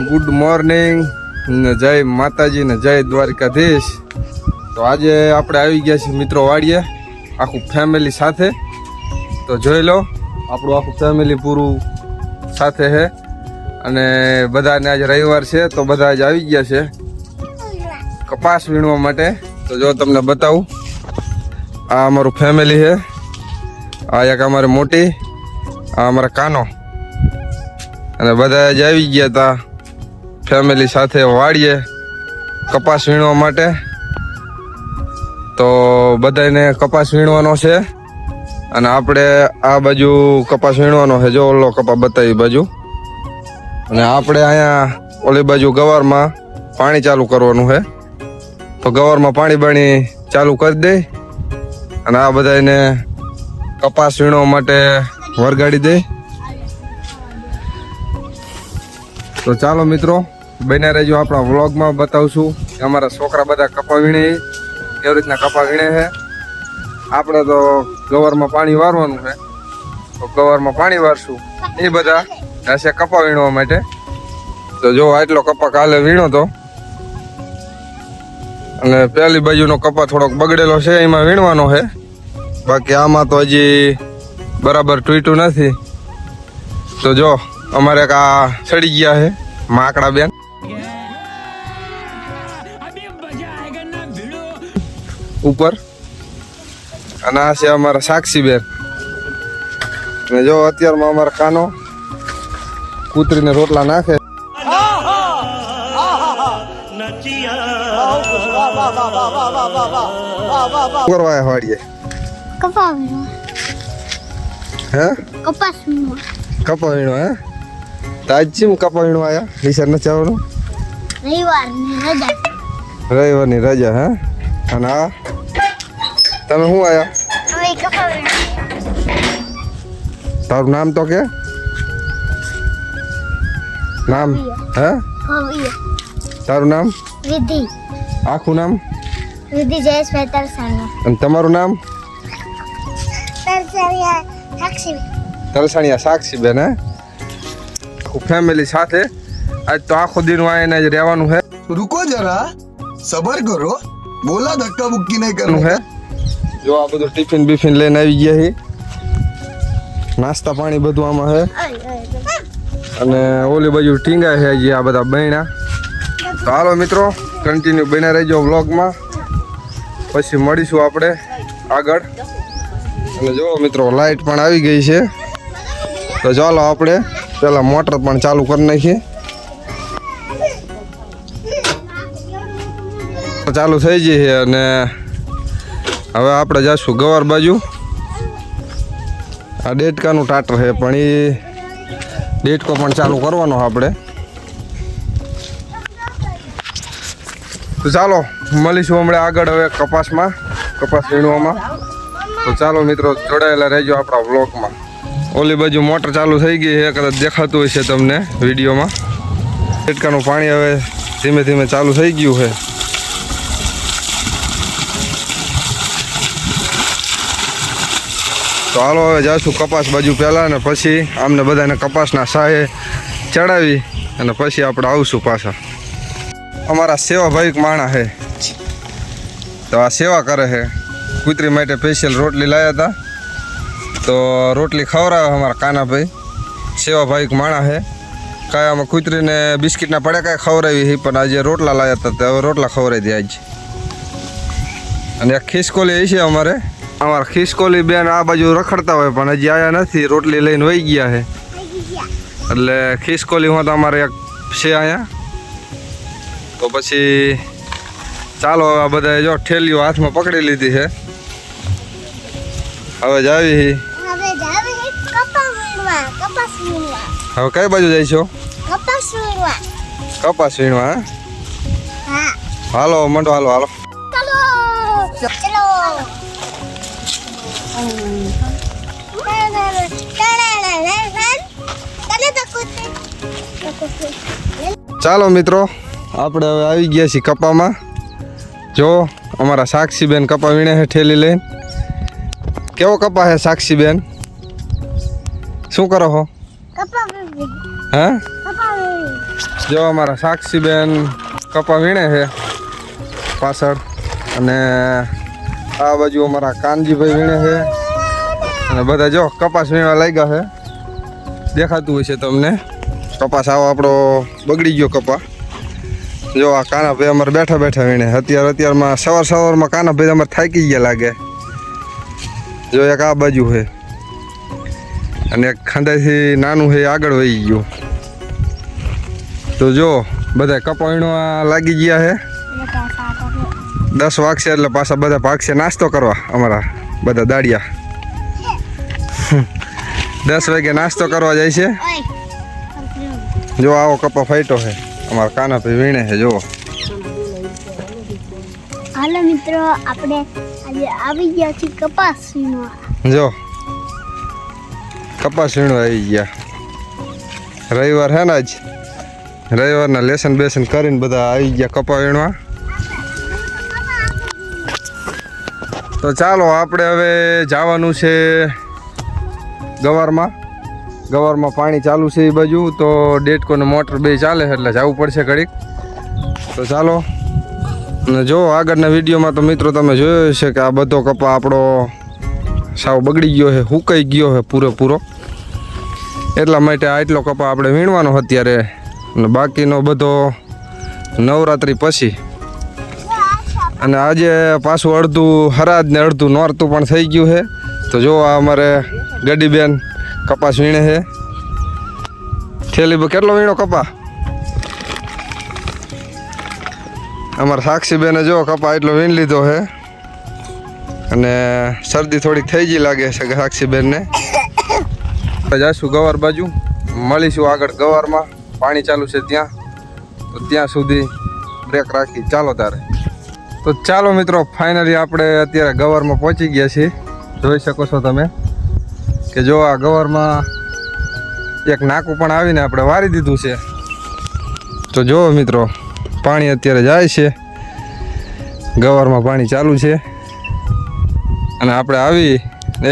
Good morning ને જય માતાજી ને જય દ્વારકાધીશ। તો આજે આપણે આવી ગયા છીએ મિત્રો વાડીએ આખું ફેમિલી સાથે। તો જોઈ લો આપણું આખું ફેમિલી પૂરું સાથે છે અને બધાને આજે રવિવાર છે તો બધા આજે આવી ગયા છે કપાસ વીણવા માટે। તો જો તમને બતાવું આ અમારું ફેમિલી છે, આ એક અમારે મોટી, આ અમારા કાનો અને બધા આજે આવી ગયા હતા ફેમિલી સાથે વાડીએ કપાસ વીણવા માટે। તો બધાને કપાસ વીણવાનો છે અને આપણે આ બાજુ કપાસ વીણવાનો છે, જો ઓલો કપા બતાવી બાજુ, અને આપણે અહીંયા ઓલી બાજુ ગવારમાં પાણી ચાલુ કરવાનું છે। તો ગવારમાં પાણી ચાલુ કરી દે અને આ બધાને કપાસ વીણવા માટે વરગાડી દે। તો ચાલો મિત્રો બન્યા રહેજો આપણા વ્લોગમાં, બતાવશું કે અમારા છોકરા બધા કપા વીણે કેવી રીતના કપા વીણે છે। આપણે તો ગવારમાં પાણી વારવાનું છે, તો ગવારમાં પાણી વારશું, એ બધા હશે કપા વીણવા માટે। તો જો આટલો કપા કાલે વીણો તો, અને પહેલી બાજુનો કપા થોડોક બગડેલો છે એમાં વીણવાનો છે, બાકી આમાં તો હજી બરાબર તૂટ્યું નથી। તો જો અમારે એક આ ચડી ગયા છે માકડા બેન ઉપર, અને આ છે અમારા સાક્ષી બેન, અને જો અત્યારમાં અમારા કાનો કૂતરીને રોટલા નાખે। કરવાય વાડીએ કપા વીણો હે કપાસ વીણો કપા વીણો હે તાજ ચીમ કપા વીણો આયા નિસર ન ચાવવાનું રવિવારની રજા હે। અને આ તમે શું આયા? હવે કપા વીણો। તારું નામ તો કે નામ હે હવે તારું નામ વિધિ, આખું નામ? વિધિ જયેશભાઈ તરસાણીયા। અને તમારું નામ? તરસાણીયા સાક્ષી। તલસાણીયા સાક્ષી બેન હે। આખું ફેમિલી સાથે આજ તો આખો દિન આવીને જ રહેવાનું છે। रुको जरा सबर करो, बोला धक्का मुक्की नहीं करना है। જો આ બધું ટિફિન બિફિન લઈને આવી ગયા છે, નાસ્તા પાણી બધું આમાં છે, અને ઓલી બાજુ ટીંગા છે જે આ બધા બન્યા। તો હાલો મિત્રો કન્ટિન્યુ બન્યા રહેજો વ્લોગમાં, પછી મળીશું આપણે આગળ। અને જો મિત્રો લાઈટ પણ આવી ગઈ છે, તો ચાલો આપણે પેલા મોટર પણ ચાલુ કરી નાખીએ। ચાલુ થઈ જઈએ અને હવે આપણે જઈશું ગવાર બાજુ। આ ડેટકાનું ટાટર છે પણ એ ડેટકો પણ ચાલુ કરવાનો આપણે। તો ચાલો મળીશું હમણાં આગળ હવે કપાસમાં, કપાસ વીણવામાં। તો ચાલો મિત્રો જોડાયેલા રહેજો આપણા વ્લોગમાં। ઓલી બાજુ મોટર ચાલુ થઈ ગઈ છે, કદાચ દેખાતું હશે તમને વિડીયોમાં। ડેટકાનું પાણી હવે ધીમે ધીમે ચાલુ થઈ ગયું છે। તો હાલો હવે જાશું કપાસ બાજુ પહેલાં, અને પછી આમને બધાને કપાસના સાહે ચડાવી અને પછી આપણે આવશું પાછા। અમારા સેવાભાવિક માણસ છે, તો આ સેવા કરે છે, કૂતરી માટે સ્પેશિયલ રોટલી લાવ્યા હતા, તો રોટલી ખવડાવે અમારા કાનાભાઈ, સેવાભાવિક માણસ છે। કાંઈ આમાં કૂતરીને બિસ્કિટના પડે કાંઈ ખવડાવી છે, પણ આજે રોટલા લાવ્યા હતા, તો હવે રોટલા ખવડાવી દે આજ। અને એક ખિસકોલી છે અમારે, અમારા ખિસકોલી બેન આ બાજુ રખડતા હોય પણ હજી આયા નથી, રોટલી લઈને વહી ગયા છે, એટલે ખિસકોલી હું તો અમારે એક છે અહીંયા। તો પછી ચાલો આ બધા જો ઠેલીઓ હાથમાં પકડી લીધી છે, હવે જાવી હવે કઈ બાજુ જઈશું? કપાસ વીણવા। હાલો મંડો, હાલો હાલો। ચાલો મિત્રો આપણે હવે આવી ગયા છીએ કપામાં। જો અમારા સાક્ષીબેન કપા વીણે છે ઠેલી લઈને। કેવો કપા છે સાક્ષીબેન? શું કરો છો? કપા હા જો અમારા સાક્ષીબેન કપા વીણે છે પાછળ, અને આ બાજુ અમારા કાનજીભાઈ વીણે છે, અને બધા જો કપાસ વીણવા લાગ્યા છે. દેખાતું હશે તમને કપાસ આવો આપણો બગડી ગયો કપા. જો આ કાનાભાઈ અમારે બેઠા બેઠા વીણે. અત્યારમાં સવારમાં કાનાભાઈ અમારે થાકી ગયા લાગે. જો એક આ બાજુ છે, અને એક ખાંડાથી નાનું છે આગળ વહી ગયું. તો જો બધા કપા વીણવા લાગી ગયા છે. 10 વાગશે એટલે પાછા બધા ભાગશે નાસ્તો કરવા. અમારા બધા દાડિયા 10 વાગે નાસ્તો કરવા જાય છે. જો આવો કપા ફાઈટો છે અમારા કાનાભાઈ વીણે છે. જો હાલો મિત્રો, આપણે આજે આવી ગયા છીએ કપાસ વીણવા. જો કપાસ વીણવા આવી ગયા. રવિવાર છે ને આજ, રવિવારના લેસન બેસન કરીને બધા આવી ગયા કપા વીણવા. તો ચાલો આપણે હવે જવાનું છે ગવારમાં. ગવારમાં પાણી ચાલુ છે એ બાજુ, તો ડેટકો ને મોટર બે ચાલે છે એટલે જવું પડશે ઘડીક. તો ચાલો. અને જો આગળના વિડીયોમાં તો મિત્રો તમે જોયો છે કે આ બધો કપા આપણો સાવ બગડી ગયો છે, હુકાઈ ગયો છે પૂરેપૂરો. એટલા માટે આટલો કપા આપણે વીણવાનો અત્યારે, અને બાકીનો બધો નવરાત્રિ પછી. અને આજે પાછું અડધું હરાજ ને અડધું નોરતું પણ થઈ ગયું છે. તો જો આ અમારે ગડીબેન કપાસ વીણે છે. થેલી કેટલો વીણો કપા? અમારા સાક્ષીબેને જો કપા એટલો વીણ લીધો છે, અને શરદી થોડીક થઈ ગઈ લાગે છે સાક્ષીબેનને. જઈશું ગવાર બાજુ, મળીશું આગળ ગવારમાં. પાણી ચાલુ છે ત્યાં, તો ત્યાં સુધી બ્રેક રાખી. ચાલો તારે. તો ચાલો મિત્રો, ફાઇનલી આપણે અત્યારે ગવારમાં પહોંચી ગયા છીએ. જોઈ શકો છો તમે કે જો આ ગવારમાં એક નાકું પણ આવીને આપણે વારી દીધું છે. તો જો મિત્રો, પાણી અત્યારે જાય છે ગવારમાં, પાણી ચાલુ છે, અને આપણે આવી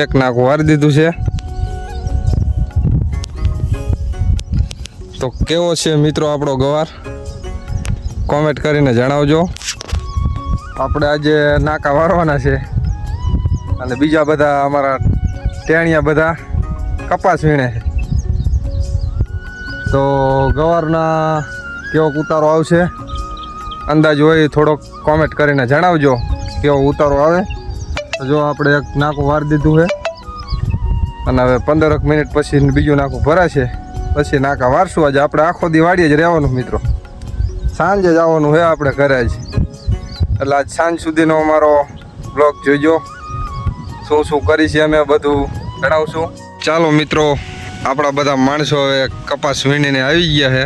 એક નાકું વારી દીધું છે. તો કેવો છે મિત્રો આપણો ગવાર, કોમેન્ટ કરીને જણાવજો. આપણે આજે નાકા વારવાના છે, અને બીજા બધા અમારા ટેણિયા બધા કપાસ વીણે છે. તો ગવારના કેવો ઉતારો આવશે અંદાજ હોય થોડોક કોમેન્ટ કરીને જણાવજો કેવો ઉતારો આવે. તો જો આપણે એક નાકું વારી દીધું છે, અને હવે 15 મિનિટ પછી બીજું નાકું ભરાશે, પછી નાકા વારશું. આજે આપણે આખો દી વાડીએ જ રહેવાનું મિત્રો, સાંજે જ આવવાનું છે આપણે ઘરે જ. એટલે આજ સાંજ સુધીનો અમારો બ્લોગ જોઈજો, શું શું કરી છે અમે બધું જણાવશું. ચાલો મિત્રો, આપણા બધા માણસો હવે કપાસ વીણીને આવી ગયા છે.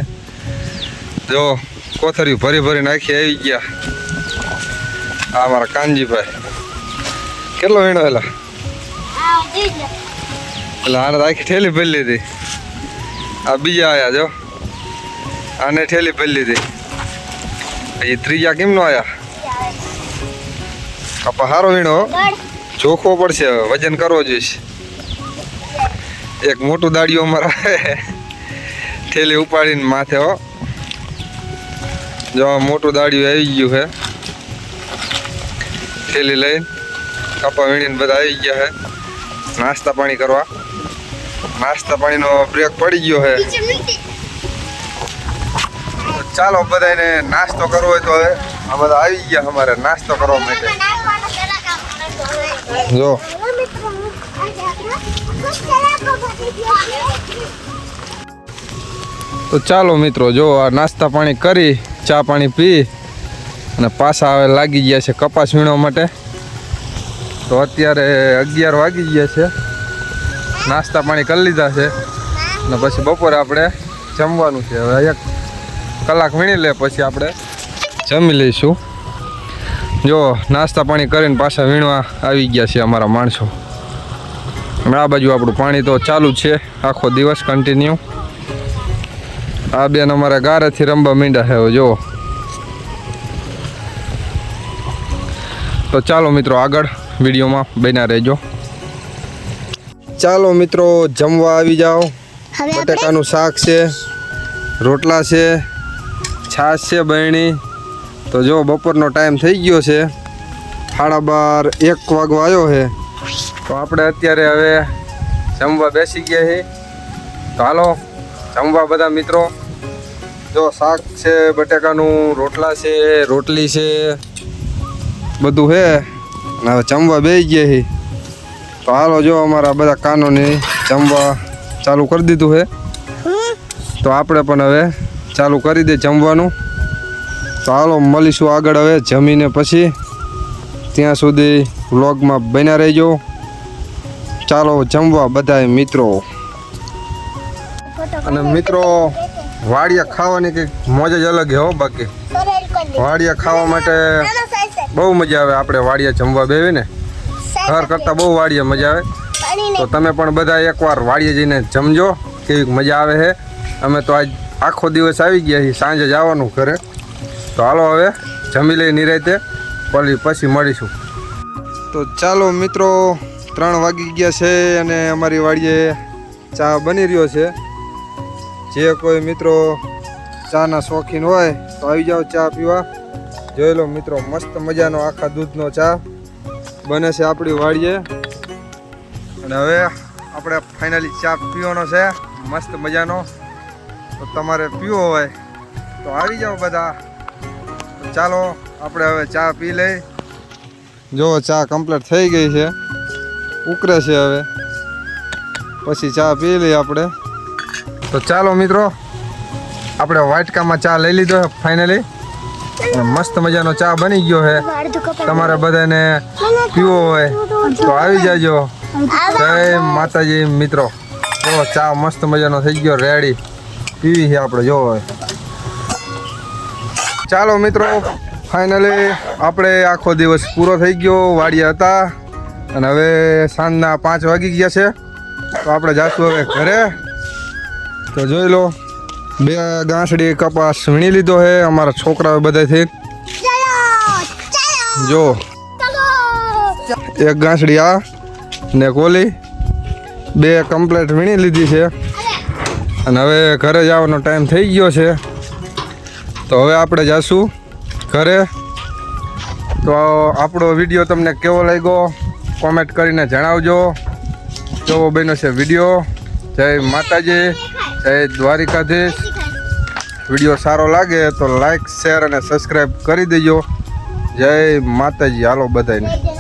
જો કોથળીઓ ભરી ભરી નાખી આવી ગયા. આ અમારા કાનજીભાઈ કેટલો વીણો એલા? એટલે આને આખી ઠેલી ભરી લીધી. આ બીજા આવ્યા જો, આને ઠેલી ભરી લીધી. એ ત્રીજા કેમ નો આવ્યા? કપા સારો વીણો, ચોખ્ખો પડશે, વજન કરવો જોઈએ. એક મોટું દાડિયું અમારા ઠેલી ઉપાડીને માથે હો. જો મોટું દાડિયું આવી ગયું છે, ઠેલી લઈને કપા વીણીને બધા આવી ગયા છે નાસ્તા પાણી કરવા. નાસ્તા પાણીનો બ્રેક પડી ગયો છે. ચાલો બધાને નાસ્તો કરવો હોય તો હવે આ બધા આવી ગયા અમારે નાસ્તો કરવા માટે. જો તો ચાલો મિત્રો, જો આ નાસ્તા પાણી કરી, ચા પાણી પી, અને પાછા હવે લાગી ગયા છે કપાસ વીણવા માટે. તો અત્યારે 11 વાગી ગયા છે. નાસ્તા પાણી કરી લીધા છે, અને પછી બપોરે આપણે જમવાનું છે. હવે 1 કલાક વીણી લે પછી આપણે જમી લઈશું. જો નાસ્તા પાણી કરીને પાછા વીણવા આવી ગયા છે અમારા માણસો. આ બાજુ આપણું પાણી તો ચાલુ છે આખો દિવસ કન્ટિન્યુ. આ બેન અમારા ગારેથી રમવા માંડ્યા છે. જો તો ચાલો મિત્રો, આગળ વિડીયોમાં બન્યા રહેજો. ચાલો મિત્રો, જમવા આવી જાઓ. બટેકાનું શાક છે, રોટલા છે, છાશ છે બહેણી. તો જો બપોરનો ટાઈમ થઈ ગયો છે, 12:30 વાગવા આવ્યો છે. તો આપણે અત્યારે હવે જમવા બેસી ગયા છીએ. તો હાલો જમવા બધા મિત્રો. જો શાક છે બટેકાનું, રોટલા છે, રોટલી છે, બધું છે. અને હવે જમવા બેસી ગયા છીએ. તો હાલો જો અમારા બધા કાનોને જમવા ચાલુ કરી દીધું છે. તો આપણે પણ હવે ચાલુ કરી દે જમવાનું. તો હાલો મળીશું આગળ હવે જમીને પછી. ત્યાં સુધી વ્લોગમાં બન્યા રહેજો. ચાલો જમવા બધાય મિત્રો. અને મિત્રો વાડિયા ખાવાની કંઈક મોજ જ અલગ છે હો. બાકી વાડિયા ખાવા માટે બહુ મજા આવે. આપણે વાડિયા જમવા બેવી ને ઘર કરતાં બહુ વાડિયા મજા આવે. તો તમે પણ બધા એકવાર વાડિયા જઈને જમજો, કેવી મજા આવે છે. અમે તો આજ આખો દિવસ આવી ગયા છીએ, સાંજે જવાનું ઘરે. તો હાલો હવે જમી લઈ નિરાંતે, પછી મળીશું. તો ચાલો મિત્રો 3 વાગી ગયા છે અને અમારી વાડીએ ચા બની રહ્યો છે. જે કોઈ મિત્રો ચાના શોખીન હોય તો આવી જાઓ ચા પીવા. જોઈ લો મિત્રો, મસ્ત મજાનો આખા દૂધનો ચા બને છે આપણી વાડીએ. અને હવે આપણે ફાઇનલી ચા પીવાનો છે મસ્ત મજાનો. તો તમારે પીવો હોય તો આવી જાઓ બધા. તો ચાલો આપણે હવે ચા પી લઈ. જો ચા કમ્પ્લીટ થઈ ગઈ છે, ઉકળે છે. હવે પછી ચા પી લઈએ આપણે. તો ચાલો મિત્રો, આપણે વાટકામાં ચા લઈ લીધો ફાઇનલી. મસ્ત મજાનો ચા બની ગયો છે. તમારે બધાને પીવો હોય તો આવી જાજો. જય માતાજી મિત્રો. જો ચા મસ્ત મજાનો થઈ ગયો રેડી, પીવી છે આપણે. જો ચાલો મિત્રો, ફાઇનલી આપણે આખો દિવસ પૂરો થઈ ગયો. વાડિયા હતા અને હવે સાંજના 5 વાગી ગયા છે. તો આપણે જાશું હવે ઘરે. તો જોઈ લો, 2 ગાંસડી કપાસ વીણી લીધો છે અમારા છોકરાઓ બધાથી. જો 1 ગાંસડી આ ને કોલી 2 કમ્પ્લીટ વીણી લીધી છે. અને હવે ઘરે જવાનો ટાઈમ થઈ ગયો છે. તો હવે આપણે જાશું ઘરે. તો આપણો વિડીયો તમને કેવો લાગ્યો કોમેન્ટ કરીને જણાવજો. કેવો બન્યો છે વિડીયો. જય માતાજી, જય દ્વારિકાધીશ. વિડીયો સારો લાગે તો લાઈક, શેર અને સબસ્ક્રાઈબ કરી દેજો. જય માતાજી. હાલો બધાને.